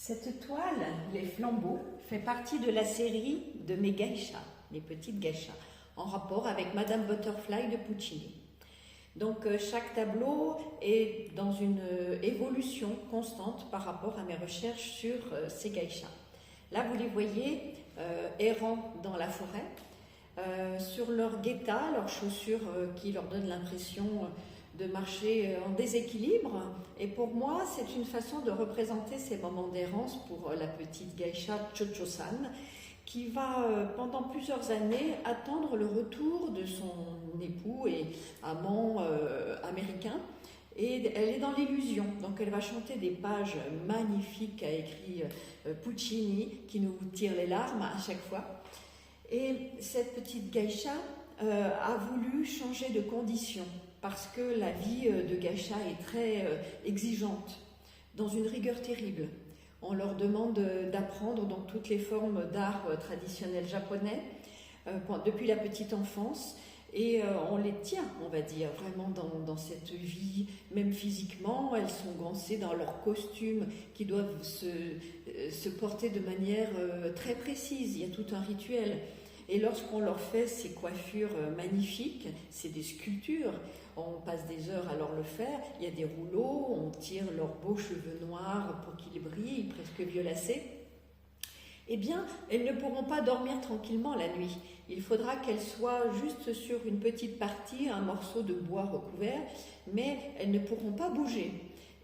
Cette toile, les flambeaux, fait partie de la série de mes geishas, les petites geishas, en rapport avec Madame Butterfly de Puccini. Donc chaque tableau est dans une évolution constante par rapport à mes recherches sur ces geishas. Là, vous les voyez errant dans la forêt, sur leur guetta, leurs chaussures qui leur donnent l'impression de marcher en déséquilibre. Et pour moi, c'est une façon de représenter ces moments d'errance pour la petite geisha Cho-Cho-san, qui va pendant plusieurs années attendre le retour de son époux et amant américain. Et elle est dans l'illusion, donc elle va chanter des pages magnifiques qu'a écrit Puccini, qui nous tire les larmes à chaque fois. Et cette petite geisha a voulu changer de condition, parce que la vie de geisha est très exigeante, dans une rigueur terrible. On leur demande d'apprendre dans toutes les formes d'art traditionnel japonais, depuis la petite enfance, et on les tient, on va dire, vraiment dans cette vie, même physiquement. Elles sont gancées dans leurs costumes qui doivent se porter de manière très précise. Il y a tout un rituel. Et lorsqu'on leur fait ces coiffures magnifiques, c'est des sculptures, on passe des heures à leur le faire, il y a des rouleaux, on tire leurs beaux cheveux noirs pour qu'ils brillent, presque violacés. Eh bien, elles ne pourront pas dormir tranquillement la nuit. Il faudra qu'elles soient juste sur une petite partie, un morceau de bois recouvert, mais elles ne pourront pas bouger.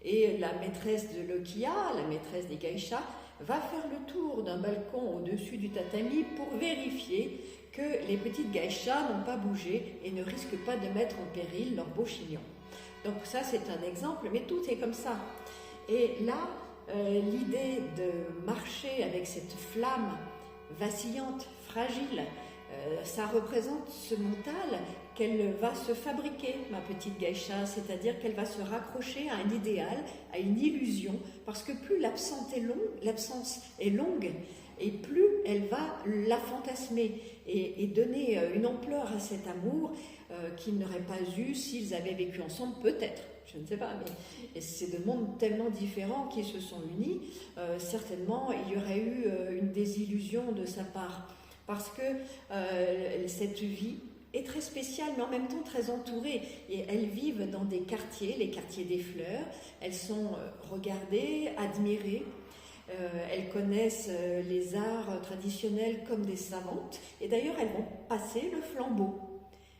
Et la maîtresse de l'Okiya, la maîtresse des geishas, va faire le tour d'un balcon au-dessus du tatami pour vérifier que les petites geishas n'ont pas bougé et ne risquent pas de mettre en péril leur beau chignon. Donc ça, c'est un exemple, mais tout est comme ça. Et là, l'idée de marcher avec cette flamme vacillante, fragile, ça représente ce mental qu'elle va se fabriquer, ma petite geisha, c'est-à-dire qu'elle va se raccrocher à un idéal, à une illusion, parce que plus l'absence est longue, et plus elle va la fantasmer et donner une ampleur à cet amour qu'ils n'auraient pas eu s'ils avaient vécu ensemble, peut-être. Je ne sais pas, mais c'est deux mondes tellement différents qui se sont unis. Certainement, il y aurait eu une désillusion de sa part, parce que cette vie est très spéciale, mais en même temps très entourée. Et elles vivent dans des quartiers, les quartiers des fleurs. Elles sont regardées, admirées. Elles connaissent les arts traditionnels comme des savantes. Et d'ailleurs, elles vont passer le flambeau.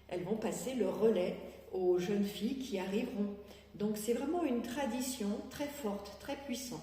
Elles vont passer le relais aux jeunes filles qui arriveront. Donc c'est vraiment une tradition très forte, très puissante.